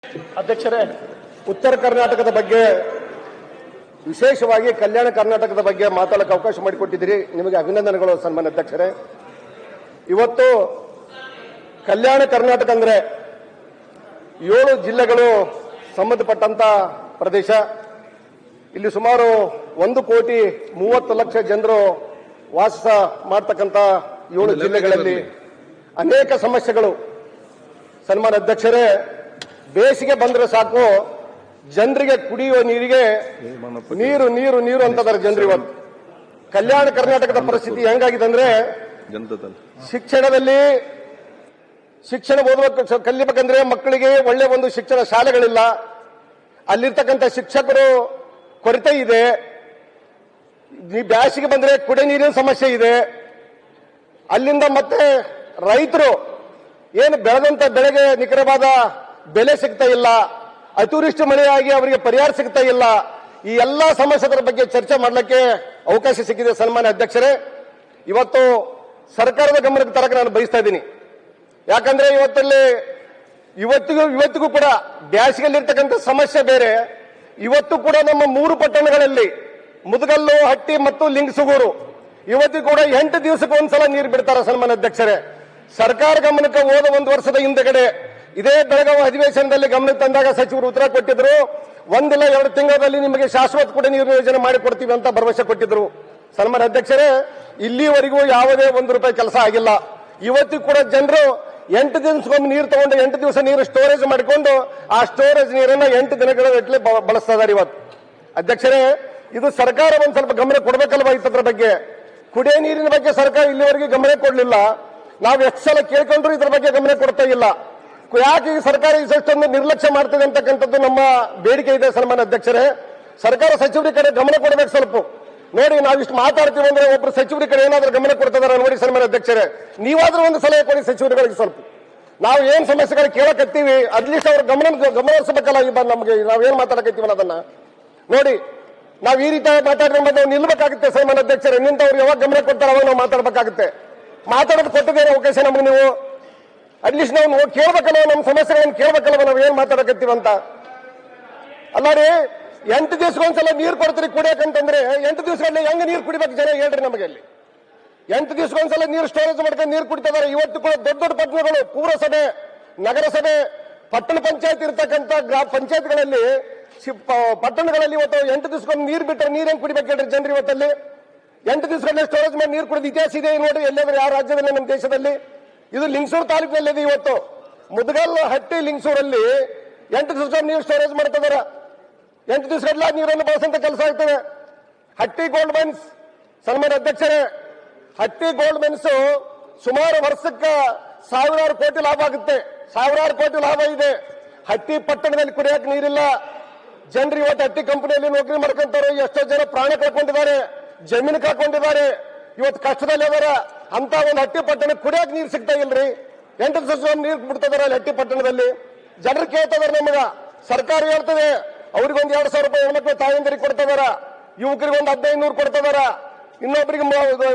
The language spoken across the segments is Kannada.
ಅಧ್ಯಕ್ಷರೇ, ಉತ್ತರ ಕರ್ನಾಟಕದ ಬಗ್ಗೆ ವಿಶೇಷವಾಗಿ ಕಲ್ಯಾಣ ಕರ್ನಾಟಕದ ಬಗ್ಗೆ ಮಾತಾಡಕ್ಕೆ ಅವಕಾಶ ಮಾಡಿಕೊಟ್ಟಿದ್ದೀರಿ. ನಿಮಗೆ ಅಭಿನಂದನೆಗಳು ಸನ್ಮಾನ್ಯ ಅಧ್ಯಕ್ಷರೇ. ಇವತ್ತು ಕಲ್ಯಾಣ ಕರ್ನಾಟಕ ಅಂದ್ರೆ 7 ಜಿಲ್ಲೆಗಳು ಸಂಬಂಧಪಟ್ಟಂತ ಪ್ರದೇಶ. ಇಲ್ಲಿ ಸುಮಾರು 1,30,30,00,000 ಜನರು ವಾಸ ಮಾಡತಕ್ಕಂತ 7 ಜಿಲ್ಲೆಗಳಲ್ಲಿ ಅನೇಕ ಸಮಸ್ಯೆಗಳು. ಸನ್ಮಾನ್ಯ ಅಧ್ಯಕ್ಷರೇ, ಬೇಸಿಗೆ ಬಂದ್ರೆ ಸಾಕು ಜನರಿಗೆ ಕುಡಿಯುವ ನೀರಿಗೆ ನೀರು ನೀರು ನೀರು ಅಂತದಾರೆ ಜನರು. ಇವತ್ತು ಕಲ್ಯಾಣ ಕರ್ನಾಟಕದ ಪರಿಸ್ಥಿತಿ ಹೆಂಗಾಗಿದೆ ಅಂದ್ರೆ, ಶಿಕ್ಷಣದಲ್ಲಿ ಶಿಕ್ಷಣ ಓದಬೇಕು ಕಲಿಬೇಕಂದ್ರೆ ಮಕ್ಕಳಿಗೆ ಒಳ್ಳೆ ಒಂದು ಶಿಕ್ಷಣ ಶಾಲೆಗಳಿಲ್ಲ. ಅಲ್ಲಿರ್ತಕ್ಕಂಥ ಶಿಕ್ಷಕರು ಕೊರತೆ ಇದೆ. ಬೇಸಿಗೆ ಬಂದ್ರೆ ಕುಡಿಯ ನೀರಿನ ಸಮಸ್ಯೆ ಇದೆ. ಅಲ್ಲಿಂದ ಮತ್ತೆ ರೈತರು ಏನು ಬೆಳೆದಂತ ಬೆಳೆಗೆ ನಿಖರವಾದ ಬೆಲೆ ಸಿಗ್ತಾ ಇಲ್ಲ. ಅತಿವೃಷ್ಟಿ ಮಳೆಯಾಗಿ ಅವರಿಗೆ ಪರಿಹಾರ ಸಿಗ್ತಾ ಇಲ್ಲ. ಈ ಎಲ್ಲಾ ಸಮಸ್ಯೆಗಳ ಬಗ್ಗೆ ಚರ್ಚೆ ಮಾಡಲಿಕ್ಕೆ ಅವಕಾಶ ಸಿಕ್ಕಿದೆ. ಸನ್ಮಾನ್ಯ ಅಧ್ಯಕ್ಷರೇ, ಇವತ್ತು ಸರ್ಕಾರದ ಗಮನಕ್ಕೆ ತರಕ್ಕೆ ನಾನು ಬಯಸ್ತಾ ಇದ್ದೀನಿ. ಯಾಕಂದ್ರೆ ಇವತ್ತಿಗೂ ಕೂಡ ಬ್ಯಾಸಿಗೆಯಲ್ಲಿರ್ತಕ್ಕಂಥ ಸಮಸ್ಯೆ ಬೇರೆ. ಇವತ್ತು ಕೂಡ ನಮ್ಮ 3 ಪಟ್ಟಣಗಳಲ್ಲಿ ಮುದಗಲ್ಲು, ಹಟ್ಟಿ ಮತ್ತು ಲಿಂಗಸೂಗೂರು ಇವತ್ತಿಗೂ ಕೂಡ 8 ದಿವಸಕ್ಕೆ ಒಂದ್ಸಲ ನೀರು ಬಿಡ್ತಾರೆ. ಸನ್ಮಾನ್ಯ ಅಧ್ಯಕ್ಷರೇ, ಸರ್ಕಾರ ಗಮನಕ್ಕೆ ಹೋದ 1 ವರ್ಷದ ಹಿಂದೆಗಡೆ ಇದೇ ಬೆಳಗಾವಿ ಅಧಿವೇಶನದಲ್ಲಿ ಗಮನಕ್ಕೆ ತಂದಾಗ ಸಚಿವರು ಉತ್ತರ ಕೊಟ್ಟಿದ್ರು. 1 ಇಲ್ಲ 2 ತಿಂಗಳಲ್ಲಿ ನಿಮಗೆ ಶಾಶ್ವತ ಕೂಡ ನೀರು ಯೋಜನೆ ಮಾಡಿಕೊಡ್ತೀವಿ ಅಂತ ಭರವಸೆ ಕೊಟ್ಟಿದ್ರು. ಸನ್ಮಾನ್ಯ ಅಧ್ಯಕ್ಷರೇ, ಇಲ್ಲಿವರೆಗೂ ಯಾವುದೇ 1 ರೂಪಾಯಿ ಕೆಲಸ ಆಗಿಲ್ಲ. ಇವತ್ತಿಗೂ ಕೂಡ ಜನರು 8 ದಿವಸಕ್ಕೊಮ್ಮೆ ನೀರು ತಗೊಂಡು 8 ದಿವಸ ನೀರು ಸ್ಟೋರೇಜ್ ಮಾಡಿಕೊಂಡು ಆ ಸ್ಟೋರೇಜ್ ನೀರನ್ನ 8 ದಿನಗಳ ಗಟ್ಟಲೆ ಬಳಸ್ತಾ ಇದ್ದಾರೆ. ಇವತ್ತು ಅಧ್ಯಕ್ಷರೇ, ಇದು ಸರ್ಕಾರ ಒಂದ್ ಸ್ವಲ್ಪ ಗಮನ ಕೊಡಬೇಕಲ್ವಾ ಇದ್ರ ಬಗ್ಗೆ? ಕುಡಿಯ ನೀರಿನ ಬಗ್ಗೆ ಸರ್ಕಾರ ಇಲ್ಲಿವರೆಗೆ ಗಮನ ಕೊಡಲಿಲ್ಲ. ನಾವು ಎಷ್ಟು ಸಲ ಕೇಳ್ಕೊಂಡ್ರು ಇದ್ರ ಬಗ್ಗೆ ಗಮನ ಕೊಡ್ತಾ ಇಲ್ಲ. ಯಾಕೆ ಈ ಸರ್ಕಾರ ಇಷ್ಟೊಂದು ನಿರ್ಲಕ್ಷ್ಯ ಮಾಡ್ತಿದೆ ಅಂತಕ್ಕಂಥದ್ದು ನಮ್ಮ ಬೇಡಿಕೆ ಇದೆ. ಸನ್ಮಾನ್ಯ ಅಧ್ಯಕ್ಷರೇ, ಸರ್ಕಾರ ಸಚಿವರ ಕಡೆ ಗಮನ ಕೊಡಬೇಕು. ಸ್ವಲ್ಪ ನೋಡಿ, ನಾವು ಇಷ್ಟು ಮಾತಾಡ್ತೀವಿ ಅಂದ್ರೆ ಒಬ್ರು ಸಚಿವರ ಕಡೆ ಏನಾದ್ರೂ ಗಮನ ಕೊಡ್ತಿದಾರ ನೋಡಿ. ಸನ್ಮಾನ್ಯ ಅಧ್ಯಕ್ಷರೇ, ನೀವಾದ್ರೂ ಒಂದು ಸಲಹೆ ಕೊಡಿ ಸಚಿವರುಗಳಿಗೆ. ಸ್ವಲ್ಪ ನಾವು ಏನ್ ಸಮಸ್ಯೆಗಳು ಕೇಳಕತ್ತೀವಿ ಅಟ್ಲೀಸ್ಟ್ ಅವ್ರ ಗಮನಿಸಬೇಕಲ್ಲ. ನಮಗೆ ನಾವೇನ್ ಮಾತಾಡಕತ್ತೀವಲ್ಲ ಅದನ್ನ ನೋಡಿ. ನಾವು ಈ ರೀತಿ ಮಾತಾಡಿದ್ರೆ ನಾವು ನಿಲ್ಬೇಕಾಗುತ್ತೆ. ಸನ್ಮಾನ್ಯ ಅಧ್ಯಕ್ಷರೇ, ನಿಂತವ್ರು ಯಾವಾಗ ಗಮನ ಕೊಡ್ತಾರೆ ಅವಾಗ ನಾವು ಮಾತಾಡಬೇಕಾಗುತ್ತೆ. ಮಾತಾಡೋದು ಕೊಟ್ಟಿದ್ದೇನೆ ಅವಕಾಶ ನಮ್ಗೆ. ನೀವು ಅಟ್ಲೀಸ್ಟ್ ನಾವು ಕೇಳ್ಬೇಕಲ್ಲ, ನಮ್ಮ ಸಮಸ್ಯೆಗಳನ್ನು ಕೇಳ್ಬೇಕಲ್ವ ನಾವು ಏನ್ ಮಾತಾಡಕತ್ತೀವಂತ. ಅಲ್ಲ ರೀ, 8 ದಿವಸಕ್ಕೊಂದ್ಸಲ ನೀರು ಕೊಡ್ತೀರಿ ಕುಡಿಯಕಂತಂದ್ರೆ 8 ದಿವಸಗಳಲ್ಲಿ ಹೆಂಗ ನೀರು ಕುಡಿಬೇಕು ಜನ ಹೇಳ್ರಿ ನಮಗೆ. ಅಲ್ಲಿ 8 ದಿವಸಕ್ಕೊಂದ್ಸಲ ನೀರು ಸ್ಟೋರೇಜ್ ಮಾಡ್ಕೊಂಡು ನೀರು ಕುಡಿತಿದ್ದಾರೆ. ಇವತ್ತು ಕೂಡ ದೊಡ್ಡ ದೊಡ್ಡ ಪಟ್ಟಣಗಳು, ಪುರಸಭೆ, ನಗರಸಭೆ, ಪಟ್ಟಣ ಪಂಚಾಯತ್ ಇರ್ತಕ್ಕಂಥ ಗ್ರಾಮ ಪಂಚಾಯತ್ಗಳಲ್ಲಿ ಪಟ್ಟಣಗಳಲ್ಲಿ ಇವತ್ತು 8 ದಿವಸಕ್ಕೊಮ್ಮೆ ನೀರು ಬಿಟ್ಟರೆ ನೀರು ಹೆಂಗ್ ಕುಡಿಬೇಕು ಹೇಳ್ರಿ ಜನರು. ಇವತ್ತಲ್ಲಿ 8 ದಿವಸಗಳಲ್ಲಿ ಸ್ಟೋರೇಜ್ ಮಾಡಿ ನೀರು ಕುಡಿದ ಇತಿಹಾಸ ಇದೆ ನೋಡ್ರಿ ಎಲ್ಲಾದ್ರೂ ಯಾವ ರಾಜ್ಯದಲ್ಲಿ ನಮ್ಮ ದೇಶದಲ್ಲಿ. ಇದು ಲಿಂಗಸೂರು ತಾಲೂಕಿನಲ್ಲಿದೆ. ಇವತ್ತು ಮುದಗಲ್, ಹಟ್ಟಿ, ಲಿಂಗಸೂರಲ್ಲಿ 8 ದಿವಸ ನೀರು ಸ್ಟೋರೇಜ್ ಮಾಡ್ತಿದಾರ. 8 ದಿವಸಗಳ ನೀರನ್ನು ಬಳಸಂತ ಕೆಲಸ ಆಗ್ತದೆ. ಹಟ್ಟಿ ಗೋಲ್ಡ್ ಮೈನ್ಸ್, ಸನ್ಮಾನ್ಯ ಅಧ್ಯಕ್ಷರೇ, ಹಟ್ಟಿ ಗೋಲ್ಡ್ ಮೈನ್ಸ್ ಸುಮಾರು ವರ್ಷಕ್ಕೆ 1000 ಕೋಟಿ ಲಾಭ ಆಗುತ್ತೆ. 1000 ಕೋಟಿ ಲಾಭ ಇದೆ. ಹಟ್ಟಿ ಪಟ್ಟಣದಲ್ಲಿ ಕುಡಿಯಕ್ಕೆ ನೀರಿಲ್ಲ. ಜನರು ಇವತ್ತು ಹಟ್ಟಿ ಕಂಪನಿಯಲ್ಲಿ ನೌಕರಿ ಮಾಡ್ಕೊಂತಾರೆ. ಎಷ್ಟೋ ಜನ ಪ್ರಾಣ ಕಳ್ಕೊಂಡಿದ್ದಾರೆ, ಜಮೀನು ಕಳ್ಕೊಂಡಿದ್ದಾರೆ. ಇವತ್ತು ಕಷ್ಟದಲ್ಲಿ ಅದಾರ. ಅಂತ ಒಂದು ಹಟ್ಟಿ ಪಟ್ಟಣಕ್ಕೆ ಕುಡಿಯಕ್ಕೆ ನೀರು ಸಿಗ್ತಾ ಇಲ್ರಿ. 8 ದಿವಸ ನೀರು ಬಿಡ್ತಿದಾರೆ ಅಲ್ಲಿ ಹಟ್ಟಿ ಪಟ್ಟಣದಲ್ಲಿ. ಜನರು ಕೇಳ್ತಿದಾರೆ ನಮಗ. ಸರ್ಕಾರ ಹೇಳ್ತದೆ ಅವ್ರಿಗೊಂದು 2,000 ರೂಪಾಯಿ ಹೆಣ್ಮಕ್ಳು ತಾಯಂದಿರಿಗೆ ಕೊಡ್ತಿದಾರ, ಯುವಕರಿಗೆ ಒಂದು 1,500 ಕೊಡ್ತಿದಾರ, ಇನ್ನೊಬ್ಬರಿಗೆ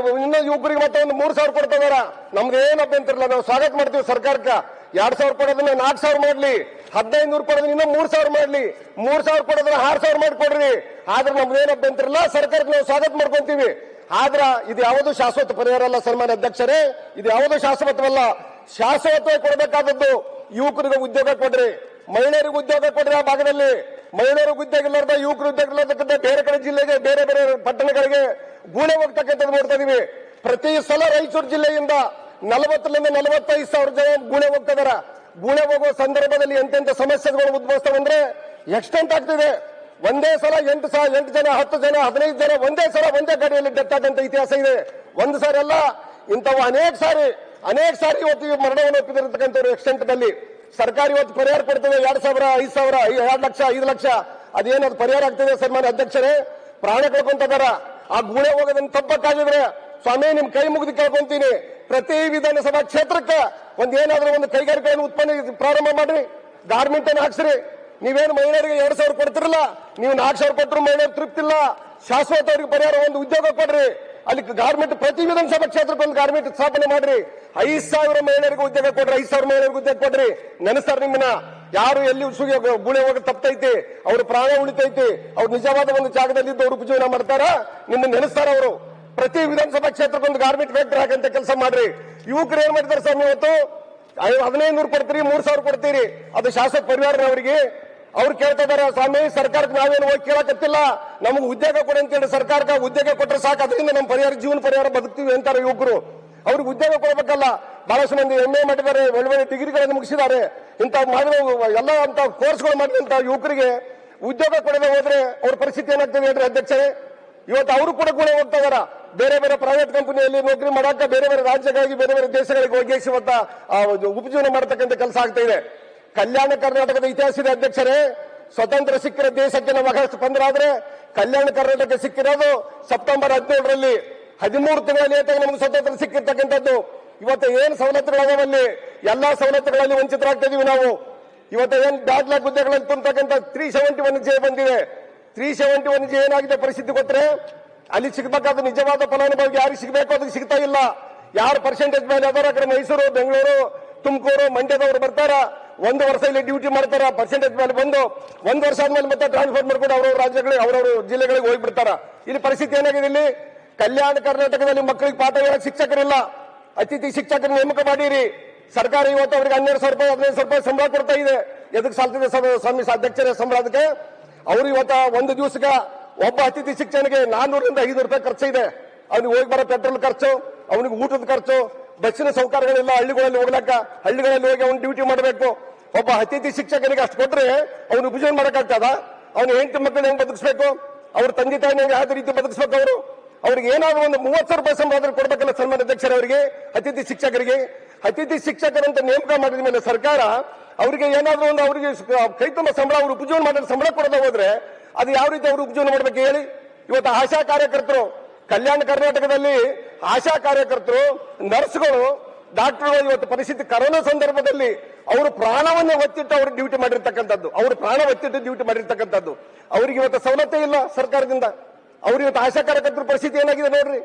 ಯುವಕರಿಗೆ ಮತ್ತೆ ಒಂದು 3,000 ಕೊಡ್ತಿದಾರ. ನಮ್ದು ಏನು ಅಭ್ಯಂತರಿಲ್ಲ, ನಾವು ಸ್ವಾಗತ ಮಾಡ್ತೀವಿ ಸರ್ಕಾರಕ್ಕೆ. 2,000 ಕೊಡೋದನ್ನ 4,000 ಮಾಡ್ಲಿ, 1,500 ಕೊಡೋದನ್ನ ಇನ್ನೂ 3,000 ಮಾಡ್ಲಿ, 3,000 ಕೊಡೋದನ್ನ 6,000 ಮಾಡಿಕೊಡ್ರಿ. ಆದ್ರೆ ನಮ್ದು ಏನು ಅಭ್ಯಂತರಿಲ್ಲ, ಸರ್ಕಾರಕ್ಕೆ ನಾವು ಸ್ವಾಗತ ಮಾಡ್ಕೊಂತೀವಿ. ಆದ್ರ ಇದು ಯಾವುದೂ ಶಾಶ್ವತ ಪರಿಹಾರ ಅಲ್ಲ. ಸನ್ಮಾನ್ಯ ಅಧ್ಯಕ್ಷರೇ, ಇದು ಯಾವುದೂ ಶಾಶ್ವತವಲ್ಲ. ಶಾಶ್ವತ ಕೊಡಬೇಕಾದದ್ದು ಯುವಕರಿಗೆ ಉದ್ಯೋಗ ಕೊಡ್ರಿ, ಮಹಿಳೆಯರಿಗೆ ಉದ್ಯೋಗ ಕೊಡ್ರಿ. ಆ ಭಾಗದಲ್ಲಿ ಮಹಿಳೆಯರಿಗೆ ಉದ್ಯೋಗ ಇಲ್ಲಾರ್ದ, ಯುವಕರು ಉದ್ಯೋಗ ಇಲ್ಲದಕ್ಕಂತ ಬೇರೆ ಕಡೆ ಜಿಲ್ಲೆಗೆ, ಬೇರೆ ಬೇರೆ ಪಟ್ಟಣಗಳಿಗೆ ಗೂಳೆ ಹೋಗ್ತಕ್ಕಂಥದ್ದು ನೋಡ್ತಾ ಇದೀವಿ. ಪ್ರತಿ ಸಲ ರಾಯಚೂರು ಜಿಲ್ಲೆಯಿಂದ 40,000 ರಿಂದ 45,000 ಜನ ಗೂಳೆ ಹೋಗ್ತಿದಾರ. ಗೂಳೆ ಹೋಗುವ ಸಂದರ್ಭದಲ್ಲಿ ಎಂತೆಂಥ ಸಮಸ್ಯೆಗಳು ಉದ್ಭವಿಸ್ತವಂದ್ರೆ ಎಕ್ಸ್ಟೆಂಟ್ ಆಗ್ತಿದೆ. ಒಂದೇ ಸಲ 8 ಜನ, 10 ಜನ, 15 ಜನ ಒಂದೇ ಸಲ ಒಂದೇ ಗಾಡಿಯಲ್ಲಿ ಡೆತ್ ಆದಂತ ಇತಿಹಾಸ ಇದೆ. ಒಂದು ಸಾರಿ ಅಲ್ಲ, ಇಂಥವು ಅನೇಕ ಸಾರಿ ಇವತ್ತು ಮರಣವನ್ನು ಒಪ್ಪಿದಿರತಕ್ಕಂಥವ್ರು ಎಕ್ಸ್ಟೆಂಟ್ ನಲ್ಲಿ. ಸರ್ಕಾರ ಇವತ್ತು ಪರಿಹಾರ ಕೊಡ್ತದೆ 2,000, 5,000, 2 ಲಕ್ಷ, 5 ಲಕ್ಷ. ಅದೇನದು ಪರಿಹಾರ ಆಗ್ತದೆ. ಸನ್ಮಾನ್ಯ ಅಧ್ಯಕ್ಷರೇ, ಪ್ರಾಣ ಕಳ್ಕೊಂತಿದಾರ. ಆ ಗೂಳೆ ಹೋಗೋದನ್ನ ತಪ್ಪಕ್ಕಾಗಿದ್ರೆ ಸ್ವಾಮಿ ನಿಮ್ ಕೈ ಮುಗಿದು ಕೇಳ್ಕೊಂತೀನಿ, ಪ್ರತಿ ವಿಧಾನಸಭಾ ಕ್ಷೇತ್ರಕ್ಕೆ ಏನಾದ್ರೂ ಒಂದು ಕೈಗಾರಿಕೆಯನ್ನು ಉತ್ಪನ್ನ ಪ್ರಾರಂಭ ಮಾಡ್ರಿ, ಗಾರ್ಮೆಂಟ್ ಅನ್ನು ಹಾಕ್ಸ್ರಿ. ನೀವೇನು ಮಹಿಳೆಯರಿಗೆ 2,000 ಕೊಡ್ತಿರಲ್ಲ, ನೀವು 4,000 ಕೊಟ್ಟರು ಮಹಿಳೆಯರು ತೃಪ್ತಿ ಇಲ್ಲ. ಶಾಶ್ವತ ಅವರಿಗೆ ಪರಿಹಾರ ಒಂದು ಉದ್ಯೋಗ ಕೊಡ್ರಿ. ಅಲ್ಲಿ ಗಾರ್ಮೆಂಟ್ ಪ್ರತಿ ವಿಧಾನಸಭಾ ಕ್ಷೇತ್ರಕ್ಕೆ ಒಂದು ಗಾರ್ಮೆಂಟ್ ಸ್ಥಾಪನೆ ಮಾಡ್ರಿ. 5,000 ಮಹಿಳೆಯರಿಗೂ ಉದ್ಯೋಗ ಕೊಡ್ರಿ, 5,000 ಮಹಿಳೆಯರಿಗೂ ಉದ್ಯೋಗ ಕೊಡ್ರಿ. ನೆನೆಸ್ತಾರೆ ನಿಮ್ಮನ್ನ. ಯಾರು ಎಲ್ಲಿ ಗುಳೆ ಹೋಗಿ ತಪ್ಪೈತಿ, ಅವ್ರ ಪ್ರಾಣ ಉಳಿತೈತಿ, ಅವ್ರು ನಿಜವಾದ ಒಂದು ಜಾಗದಲ್ಲಿ ಇದ್ದು ಅವ್ರು ಉಪಜೀವನ ಮಾಡ್ತಾರ, ನಿಮ್ಮನ್ನ ನೆನೆಸ್ತಾರ. ಅವರು ಪ್ರತಿ ವಿಧಾನಸಭಾ ಕ್ಷೇತ್ರಕ್ಕೊಂದು ಗಾರ್ಮೆಂಟ್ ಫ್ಯಾಕ್ಟರಿ ಹಾಕಂತ ಕೆಲಸ ಮಾಡ್ರಿ. ಯುವಕರು ಏನ್ ಮಾಡಿದಾರೆ ಸ್ವಾಮಿ, ಇವತ್ತು 1500 ಕೊಡ್ತೀರಿ, 3000 ಕೊಡ್ತೀರಿ, ಅದು ಶಾಸಕ ಪರಿವಾರದವರಿಗೆ. ಅವ್ರು ಕೇಳ್ತಾ ಇದಾರೆ, ಸ್ವಾಮಿ ಸರ್ಕಾರಕ್ಕೆ ನಾವೇನು ಹೋಗಿ ಕೇಳಕತ್ತಿಲ್ಲ, ನಮ್ಗೆ ಉದ್ಯೋಗ ಕೊಡಿ ಅಂತೇಳಿ ಸರ್ಕಾರಕ್ಕೆ ಉದ್ಯೋಗ ಕೊಟ್ಟರೆ ಸಾಕು, ಅದರಿಂದ ನಮ್ಮ ಜೀವನ ಪರಿಹಾರ ಬದುಕ್ತೀವಿ ಅಂತಾರೆ ಯುವಕರು. ಅವ್ರಿಗೆ ಉದ್ಯೋಗ ಕೊಡಬೇಕಲ್ಲ. ಬಹಳಷ್ಟು ಮಂದಿ MA ಮಾಡಿದ್ದಾರೆ, ಒಳ್ಳೆ ಡಿಗ್ರಿಗಳನ್ನು ಮುಗಿಸಿದ್ದಾರೆ, ಇಂಥ ಮಾಡಿದ ಎಲ್ಲ ಅಂತ ಕೋರ್ಸ್ಗಳು ಮಾಡಿದಂತ ಯುವಕರಿಗೆ ಉದ್ಯೋಗ ಕೊಡದೆ ಹೋದ್ರೆ ಅವ್ರ ಪರಿಸ್ಥಿತಿ ಏನಾಗ್ತದೆ ಹೇಳ್ರಿ ಅಧ್ಯಕ್ಷರೇ. ಇವತ್ತು ಅವರು ಕೂಡ ಹೋಗ್ತಾ ಇದಾರ, ಬೇರೆ ಬೇರೆ ಪ್ರೈವೇಟ್ ಕಂಪನಿಯಲ್ಲಿ ನೌಕರಿ ಮಾಡಾಕ ಬೇರೆ ಬೇರೆ ರಾಜ್ಯಗಳಿಗೆ ಬೇರೆ ಬೇರೆ ದೇಶಗಳಿಗೆ ಹೋಗಿ ಇವತ್ತ ಉಪಜೀವನ ಮಾಡತಕ್ಕಂಥ ಕೆಲಸ ಆಗ್ತಾ ಇದೆ. ಕಲ್ಯಾಣ ಕರ್ನಾಟಕದ ಇತಿಹಾಸ ಇದೆ ಅಧ್ಯಕ್ಷರೇ. ಸ್ವತಂತ್ರ ಸಿಕ್ಕಿರೋ ದೇಶಕ್ಕೆ ನಾವು ಆಗಸ್ಟ್ 15 ಆದ್ರೆ ಕಲ್ಯಾಣ ಕರ್ನಾಟಕ ಸಿಕ್ಕಿರೋದು ಸೆಪ್ಟೆಂಬರ್ 17ರಲ್ಲಿ. 13 ತಿಂಗಳ ಲೇಟಾಗಿ ನಮ್ಗೆ ಸ್ವತಂತ್ರ ಸಿಕ್ಕಿರ್ತಕ್ಕಂಥದ್ದು. ಇವತ್ತು ಏನ್ ಸವಲತ್ತುಗಳಾಗವಲ್ಲಿ ಎಲ್ಲಾ ಸವಲತ್ತುಗಳಲ್ಲಿ ವಂಚಿತರಾಗ್ತಾ ಇದೀವಿ ನಾವು. ಇವತ್ತು ಏನ್ ಬ್ಯಾಕ್ಲಾಗ್ ಹುದ್ದೆಗಳಲ್ಲಿ ತುಂಬತಕ್ಕಂಥ 371 ಜೆ ಬಂದಿದೆ. 371 ಜೆ ಏನಾಗಿದೆ ಪರಿಸ್ಥಿತಿ ಗೊತ್ತರೆ, ಅಲ್ಲಿ ಸಿಗಬೇಕಾದ ನಿಜವಾದ ಫಲಾನುಭವಿಗೆ ಯಾರಿಗೆ ಸಿಗಬೇಕು ಅದಕ್ಕೆ ಸಿಗ್ತಾ ಇಲ್ಲ. ಯಾರು ಪರ್ಸೆಂಟೇಜ್ ಮೇಲೆ ಅದರ ಕಡೆ ಮೈಸೂರು, ಬೆಂಗಳೂರು, ತುಮಕೂರು, ಮಂಡ್ಯದವರು ಬರ್ತಾರ, 1 ವರ್ಷ ಇಲ್ಲಿ ಡ್ಯೂಟಿ ಮಾಡ್ತಾರ, ಪರ್ಸೆಂಟೇಜ್ ಮೇಲೆ ಬಂದು 1 ವರ್ಷ ಆದ್ಮೇಲೆ ಮತ್ತೆ ಟ್ರಾನ್ಸ್ಫರ್ ಮಾಡ್ಕೊಂಡು ಅವ್ರವ್ರ ರಾಜ್ಯಗಳಿಗೆ ಅವ್ರವ್ರ ಜಿಲ್ಲೆಗಳಿಗೆ ಹೋಗ್ಬಿಡ್ತಾರ. ಇಲ್ಲಿ ಪರಿಸ್ಥಿತಿ ಏನಾಗಿದೆ, ಇಲ್ಲಿ ಕಲ್ಯಾಣ ಕರ್ನಾಟಕದಲ್ಲಿ ಮಕ್ಕಳಿಗೆ ಪಾಠ ಹೇಳಕ್ ಶಿಕ್ಷಕರಿಲ್ಲ. ಅತಿಥಿ ಶಿಕ್ಷಕರ ನೇಮಕ ಮಾಡಿರಿ. ಸರ್ಕಾರ ಇವತ್ತು ಅವ್ರಿಗೆ 12,000 ರೂಪಾಯಿ 15,000 ರೂಪಾಯಿ ಸಂಬಳ ಕೊಡ್ತಾ ಇದೆ. ಎದಕ್ಕೆ ಸಾಲ್ತಿದೆ ಸ್ವಾಮಿ ಅಧ್ಯಕ್ಷರ ಸಂಬಳದಕ್ಕೆ? ಅವ್ರು ಇವತ್ತ ಒಂದು ದಿವಸಕ್ಕೆ ಒಬ್ಬ ಅತಿಥಿ ಶಿಕ್ಷಕನಿಗೆ 400 ರಿಂದ 500 ರೂಪಾಯಿ ಖರ್ಚು ಇದೆ. ಅವ್ನಿಗೆ ಹೋಗಿ ಬರೋ ಪೆಟ್ರೋಲ್ ಖರ್ಚು, ಅವನಿಗೆ ಊಟದ ಖರ್ಚು, ಬಸ್ಸಿನ ಸೌಕರ್ಯಗಳಿಲ್ಲ, ಹಳ್ಳಿಗಳಲ್ಲಿ ಹೋಗ್ಲಕ್ಕ ಹಳ್ಳಿಗಳಲ್ಲಿ ಹೋಗಿ ಅವ್ನು ಡ್ಯೂಟಿ ಮಾಡಬೇಕು. ಒಬ್ಬ ಅತಿಥಿ ಶಿಕ್ಷಕನಿಗೆ ಅಷ್ಟು ಕೊಟ್ರೆ ಅವ್ನು ಉಪಜೀವನ ಮಾಡಕ್ಕಾಗ್ತದ? ಅವ್ನು ಹೆಂಡತಿ ಮಕ್ಕಳು ಹೆಂಗ್ ಬದುಕಿಸ್ಬೇಕು? ಅವ್ರ ತಂದೆ ತಾಯಿನ ಯಾವ ರೀತಿ ಬದುಕಿಸ್ಬೇಕು? ಅವ್ರಿಗೆ ಏನಾದ್ರು ಒಂದು 30,000 ರೂಪಾಯಿ ಸಂಬಳ ಕೊಡ್ಬೇಕಲ್ಲ ಸನ್ಮಾನ್ಯ ಅಧ್ಯಕ್ಷರವರಿಗೆ, ಅತಿಥಿ ಶಿಕ್ಷಕರಿಗೆ. ಅತಿಥಿ ಶಿಕ್ಷಕರಂತ ನೇಮಕ ಮಾಡಿದ ಮೇಲೆ ಸರ್ಕಾರ ಅವರಿಗೆ ಏನಾದ್ರು ಒಂದು ಅವರಿಗೆ ಕೈ ತುಂಬ ಸಂಬಳ, ಅವ್ರು ಉಪಜೀವನ ಮಾಡಿದ ಸಂಬಳ ಕೊಡದ ಹೋದ್ರೆ ಅದು ಯಾವ ರೀತಿ ಅವರು ಉಪಜೀವನ ಮಾಡ್ಬೇಕು ಹೇಳಿ? ಇವತ್ತು ಆಶಾ ಕಾರ್ಯಕರ್ತರು, ಕಲ್ಯಾಣ ಕರ್ನಾಟಕದಲ್ಲಿ ಆಶಾ ಕಾರ್ಯಕರ್ತರು, ನರ್ಸ್ಗಳು, ಡಾಕ್ಟರ್ಗಳು ಇವತ್ತು ಪರಿಸ್ಥಿತಿ ಕರೋನಾ ಸಂದರ್ಭದಲ್ಲಿ ಅವರು ಪ್ರಾಣವನ್ನೇ ಒತ್ತಿಟ್ಟು ಅವರು ಡ್ಯೂಟಿ ಮಾಡಿರ್ತಕ್ಕಂಥದ್ದು, ಅವರು ಪ್ರಾಣ ಒತ್ತಿಟ್ಟು ಡ್ಯೂಟಿ ಮಾಡಿರ್ತಕ್ಕಂಥದ್ದು. ಅವ್ರಿಗೆ ಇವತ್ತು ಸವಲತ್ತೇ ಇಲ್ಲ ಸರ್ಕಾರದಿಂದ. ಅವ್ರು ಇವತ್ತು ಆಶಾ ಕಾರ್ಯಕರ್ತರ ಪರಿಸ್ಥಿತಿ ಏನಾಗಿದೆ ನೋಡ್ರಿ.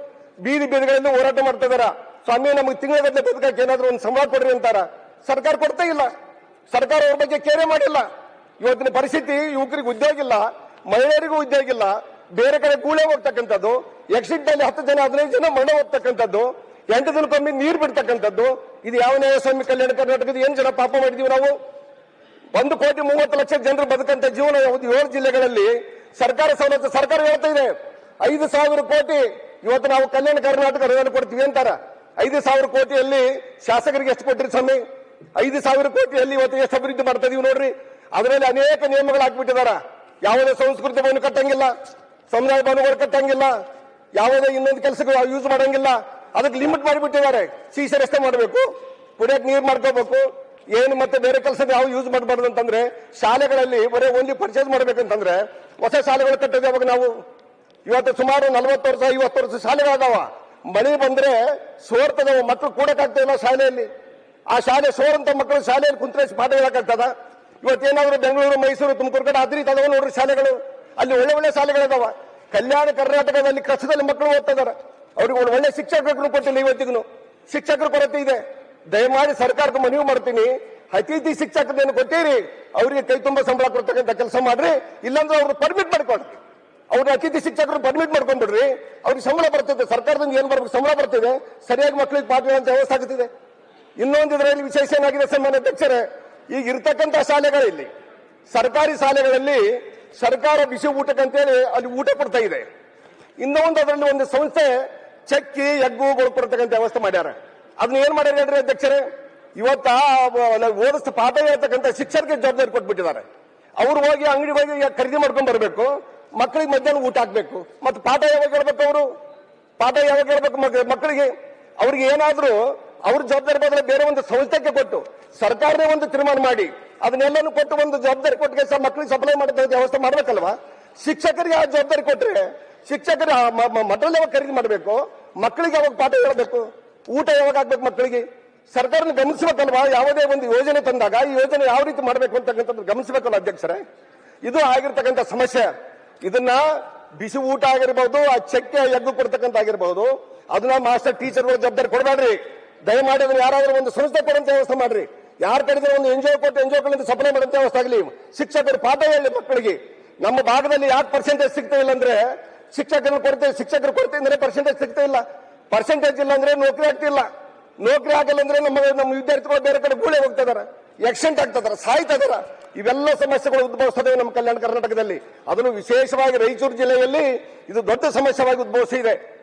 ಬೀದಿ ಬೀದಿಗಳಲ್ಲಿ ಹೋರಾಟ ಮಾಡ್ತಾ ಇದಾರ. ಸ್ವಾಮಿ ನಮಗೆ ತಿಂಗಳಗಟ್ಟಲೆ ಬದುಕಕ್ಕೆ ಏನಾದ್ರು ಒಂದು ಸಂಬಳ ಕೊಡ್ರಿ ಅಂತಾರ. ಸರ್ಕಾರ ಕೊಡ್ತಾ ಇಲ್ಲ. ಸರ್ಕಾರ ಅವ್ರ ಬಗ್ಗೆ ಕೇರೆ ಮಾಡಿಲ್ಲ. ಇವತ್ತಿನ ಪರಿಸ್ಥಿತಿ ಯುವಕರಿಗೆ ಉದ್ಯೋಗ ಇಲ್ಲ, ಮಹಿಳೆಯರಿಗೂ ಉದ್ಯೋಗ ಇಲ್ಲ, ಬೇರೆ ಕಡೆ ಗೂಳೆ ಹೋಗ್ತಕ್ಕಂಥದ್ದು, ಎಕ್ಸಿಟ್ ಅಲ್ಲಿ 10 ಜನ 15 ಜನ ಮರಣ ಹೋಗ್ತಕ್ಕಂಥದ್ದು, 8 ದಿನಕ್ಕೊಮ್ಮೆ ನೀರು ಬಿಡ್ತಕ್ಕಂಥದ್ದು. ಇದು ಯಾವ ನ್ಯಾಯಸ್ವಾಮಿ ಕಲ್ಯಾಣ ಕರ್ನಾಟಕದ ಏನ್ ಜನ ಪಾಪ ಮಾಡಿದೀವಿ ನಾವು? 1,30,00,000 ಜನರು ಬದುಕಂತ ಜೀವನ 7 ಜಿಲ್ಲೆಗಳಲ್ಲಿ ಸರ್ಕಾರ ಸವಲತ್ತು ಸರ್ಕಾರ ಹೇಳ್ತಾ ಇದೆ. 5,000 ಕೋಟಿ ಇವತ್ತು ನಾವು ಕಲ್ಯಾಣ ಕರ್ನಾಟಕ ಅನುದಾನ ಕೊಡ್ತೀವಿ ಅಂತಾರ. 5,000 ಕೋಟಿಯಲ್ಲಿ ಶಾಸಕರಿಗೆ ಎಷ್ಟು ಕೊಟ್ಟಿರಿ ಸ್ವಾಮಿ? 5,000 ಕೋಟಿಯಲ್ಲಿ ಇವತ್ತು ಎಷ್ಟು ಅಭಿವೃದ್ಧಿ ಮಾಡ್ತಾ ಇದೀವಿ ನೋಡ್ರಿ. ಅದರಲ್ಲಿ ಅನೇಕ ನಿಯಮಗಳು ಹಾಕ್ಬಿಟ್ಟಿದಾರ. ಯಾವುದೇ ಸಂಸ್ಕೃತಿ ಭವನ ಕಟ್ಟಂಗಿಲ್ಲ, ಸಮುದಾಯ ಭವನಗಳು ಕಟ್ಟಂಗಿಲ್ಲ, ಯಾವುದೇ ಇನ್ನೊಂದು ಕೆಲಸಗಳು ಯೂಸ್ ಮಾಡಂಗಿಲ್ಲ. ಅದಕ್ಕೆ ಲಿಮಿಟ್ ಮಾಡಿಬಿಟ್ಟಿದ್ದಾರೆ. ಸೀಸೆ ರಸ್ತೆ ಮಾಡಬೇಕು, ಕುಡಿಯಕ್ಕೆ ನೀರು ಮಾಡ್ಕೋಬೇಕು, ಏನು ಮತ್ತೆ ಬೇರೆ ಕೆಲಸ ಯಾವ ಯೂಸ್ ಮಾಡಬಾರ್ದು ಅಂತಂದ್ರೆ ಶಾಲೆಗಳಲ್ಲಿ ಬರೀ ಓನ್ಲಿ ಪರ್ಚೇಸ್ ಮಾಡ್ಬೇಕಂತಂದ್ರೆ ಹೊಸ ಶಾಲೆಗಳು ಕಟ್ಟಿದೆ. ಅವಾಗ ನಾವು ಇವತ್ತು ಸುಮಾರು 40 ವರ್ಷ 50 ವರ್ಷ ಶಾಲೆಗಳಾದಾವ. ಮಳೆ ಬಂದ್ರೆ ಸೋರ್ತದವ, ಮಕ್ಕಳು ಕೂಡಕ್ಕಾಗ್ತಾ ಇಲ್ಲ ಶಾಲೆಯಲ್ಲಿ. ಆ ಶಾಲೆ ಸೋರಂತ ಮಕ್ಕಳು ಶಾಲೆಯಲ್ಲಿ ಕುಂತ್ರೆ ಪಾಠ ಹೇಳಕ್ಕಾಗ್ತದ? ಇವತ್ತೇನಾದ್ರು ಬೆಂಗಳೂರು, ಮೈಸೂರು, ತುಮಕೂರು ಕಡೆ ಅದ್ರಿ ತದವ ನೋಡ್ರಿ ಶಾಲೆಗಳು. ಅಲ್ಲಿ ಒಳ್ಳೆ ಒಳ್ಳೆ ಶಾಲೆಗಳಿದಾವ. ಕಲ್ಯಾಣ ಕರ್ನಾಟಕದಲ್ಲಿ ಕಷ್ಟದಲ್ಲಿ ಮಕ್ಕಳು ಓದ್ತಾ ಇದಾರೆ. ಅವ್ರಿಗೆ ಒಂದು ಒಳ್ಳೆ ಶಿಕ್ಷಕರು ಕೊಟ್ಟಿಲ್ಲ. ಇವತ್ತಿಗೂ ಶಿಕ್ಷಕರ ಕೊರತೆ ಇದೆ. ದಯಮಾಡಿ ಸರ್ಕಾರಕ್ಕೆ ಮನವಿ ಮಾಡ್ತೀನಿ, ಅತಿಥಿ ಶಿಕ್ಷಕರನ್ನು ಕೊಟ್ಟಿರಿ, ಅವರಿಗೆ ಕೈ ತುಂಬ ಸಂಬಳ ಕೊಡ್ತಕ್ಕಂಥ ಕೆಲಸ ಮಾಡ್ರಿ. ಇಲ್ಲಾಂದ್ರೆ ಅವ್ರು ಪರ್ಮಿಟ್ ಮಾಡ್ಕೊಡ್ರಿ. ಅವ್ರಿಗೆ ಅತಿಥಿ ಶಿಕ್ಷಕರು ಪರ್ಮಿಟ್ ಮಾಡ್ಕೊಂಡ್ಬಿಡ್ರಿ. ಅವ್ರಿಗೆ ಸಂಬಳ ಬರ್ತಿದೆ, ಸರ್ಕಾರದಿಂದ ಏನ್ ಬರ್ಬೇಕು ಸಂಬಳ ಬರ್ತಿದೆ, ಸರಿಯಾಗಿ ಮಕ್ಕಳಿಗೆ ಪಾಠ ಅಂತ ವ್ಯವಸ್ಥೆ ಆಗುತ್ತಿದೆ. ಇನ್ನೊಂದು ಇದರಲ್ಲಿ ವಿಶೇಷ ಏನಾಗಿದೆ ಸನ್ಮಾನ್ಯ ಅಧ್ಯಕ್ಷರೇ, ಈಗ ಇರ್ತಕ್ಕಂಥ ಶಾಲೆಗಳಲ್ಲಿ, ಸರ್ಕಾರಿ ಶಾಲೆಗಳಲ್ಲಿ ಸರ್ಕಾರ ಬಿಸಿ ಊಟಕ್ಕಂತೇಳಿ ಅಲ್ಲಿ ಊಟ ಕೊಡ್ತಾ ಇದೆ. ಇನ್ನೊಂದು ಅದರಲ್ಲಿ ಒಂದು ಸಂಸ್ಥೆ ಚಕ್ಕಿ ಎಗ್ಗು ಕೊಡ್ತಕ್ಕಂಥ ವ್ಯವಸ್ಥೆ ಮಾಡ್ಯಾರ. ಅದನ್ನ ಏನ್ ಮಾಡ್ಯಾರ ಹೇಳ್ರಿ ಅಧ್ಯಕ್ಷರೇ? ಇವತ್ತ ಓದಿಸ್ತ ಪಾಠ ಹೇಳ್ತಕ್ಕಂಥ ಶಿಕ್ಷಕರಿಗೆ ಜವಾಬ್ದಾರಿ ಕೊಟ್ಬಿಟ್ಟಿದ್ದಾರೆ. ಅವ್ರು ಹೋಗಿ ಅಂಗಡಿಗೆ ಹೋಗಿ ಖರೀದಿ ಮಾಡ್ಕೊಂಡ್ ಬರ್ಬೇಕು, ಮಕ್ಕಳಿಗೆ ಮಧ್ಯಾಹ್ನ ಊಟ ಹಾಕ್ಬೇಕು, ಮತ್ತೆ ಪಾಠ ಯಾವಾಗ ಹೇಳ್ಬೇಕು? ಅವರು ಪಾಠ ಯಾವಾಗ ಹೇಳ್ಬೇಕು ಮಕ್ಕಳಿಗೆ? ಅವ್ರಿಗೆ ಏನಾದ್ರೂ ಅವ್ರ ಜವಾಬ್ದಾರಿ ಬದಲು ಬೇರೆ ಒಂದು ಸಂಸ್ಥೆಗೆ ಕೊಟ್ಟು ಸರ್ಕಾರನೇ ಒಂದು ತೀರ್ಮಾನ ಮಾಡಿ ಅದನ್ನೆಲ್ಲನೂ ಕೊಟ್ಟು ಒಂದು ಜವಾಬ್ದಾರಿ ಕೊಟ್ಟಿಗೆ ಮಕ್ಕಳಿಗೆ ಸಪ್ಲೈ ಮಾಡಿದ ವ್ಯವಸ್ಥೆ ಮಾಡ್ಬೇಕಲ್ವಾ? ಶಿಕ್ಷಕರಿಗೆ ಆ ಜವಾಬ್ದಾರಿ ಕೊಟ್ರೆ ಶಿಕ್ಷಕರು ಮಕ್ಕಳನ್ನ ಯಾವಾಗ ಖರೀದಿ ಮಾಡಬೇಕು, ಮಕ್ಕಳಿಗೆ ಯಾವಾಗ ಪಾಠ ಹೇಳಬೇಕು, ಊಟ ಯಾವಾಗ ಆಗ್ಬೇಕು ಮಕ್ಕಳಿಗೆ? ಸರ್ಕಾರನ ಗಮನಿಸಬೇಕಲ್ವಾ? ಯಾವುದೇ ಒಂದು ಯೋಜನೆ ತಂದಾಗ ಈ ಯೋಜನೆ ಯಾವ ರೀತಿ ಮಾಡಬೇಕು ಅಂತಕ್ಕಂಥದ್ದು ಗಮನಿಸಬೇಕಲ್ಲ ಅಧ್ಯಕ್ಷರೇ? ಇದು ಆಗಿರ್ತಕ್ಕಂಥ ಸಮಸ್ಯೆ. ಇದನ್ನ ಬಿಸಿ ಊಟ ಆಗಿರ್ಬಹುದು, ಆ ಚಕ್ಕೆ ಎಗ್ಗು ಕೊಡ್ತಕ್ಕಂಥ ಆಗಿರ್ಬಹುದು, ಅದನ್ನ ಮಾಸ್ಟರ್ ಟೀಚರ್ಗಳು ಜವಾಬ್ದಾರಿ ಕೊಡಬೇಡ್ರಿ. ದಯಮಾಡಿ ಅದನ್ನ ಯಾರಾದ್ರೂ ಒಂದು ಸಂಸ್ಥೆ ಕೊಡುವಂತ ವ್ಯವಸ್ಥೆ ಮಾಡ್ರಿ. ಯಾರು ಕರೆದ್ರೆ ಒಂದು ಎನ್ಜಿಒ ಕೊಟ್ಟು ಎನ್ಜಿಒಗಳಿಂದ ಸಪ್ಲೈ ಮಾಡುವಂತ ವ್ಯವಸ್ಥೆ ಆಗಲಿ. ಶಿಕ್ಷಕರು ಪಾಠ ಹೇಳಿ ಮಕ್ಕಳಿಗೆ. ನಮ್ಮ ಭಾಗದಲ್ಲಿ ಯಾಕೆ ಪರ್ಸೆಂಟೇಜ್ ಸಿಗ್ತಾ ಇಲ್ಲ ಅಂದ್ರೆ ಶಿಕ್ಷಕರು ಕೊರತೆ ಅಂದ್ರೆ ಪರ್ಸೆಂಟೇಜ್ ಸಿಗ್ತಾ ಇಲ್ಲ. ಪರ್ಸೆಂಟೇಜ್ ಇಲ್ಲ ಅಂದ್ರೆ ನೌಕರಿ ಆಗ್ತಿಲ್ಲ. ನೌಕರಿ ಆಗಲ್ಲ ಅಂದ್ರೆ ನಮ್ಮ ವಿದ್ಯಾರ್ಥಿಗಳು ಬೇರೆ ಕಡೆ ಗೂಳೆ ಹೋಗ್ತಾ ಇದಾರೆ, ಆಕ್ಸಿಡೆಂಟ್ ಆಗ್ತದಾರ, ಸಾಯ್ತಾ ಇದಾರ. ಇವೆಲ್ಲ ಸಮಸ್ಯೆಗಳು ಉದ್ಭವಿಸ್ತದೆ ನಮ್ಮ ಕಲ್ಯಾಣ ಕರ್ನಾಟಕದಲ್ಲಿ. ಅದನ್ನು ವಿಶೇಷವಾಗಿ ರಾಯಚೂರು ಜಿಲ್ಲೆಯಲ್ಲಿ ಇದು ದೊಡ್ಡ ಸಮಸ್ಯೆವಾಗಿ ಉದ್ಭವಿಸಿದೆ.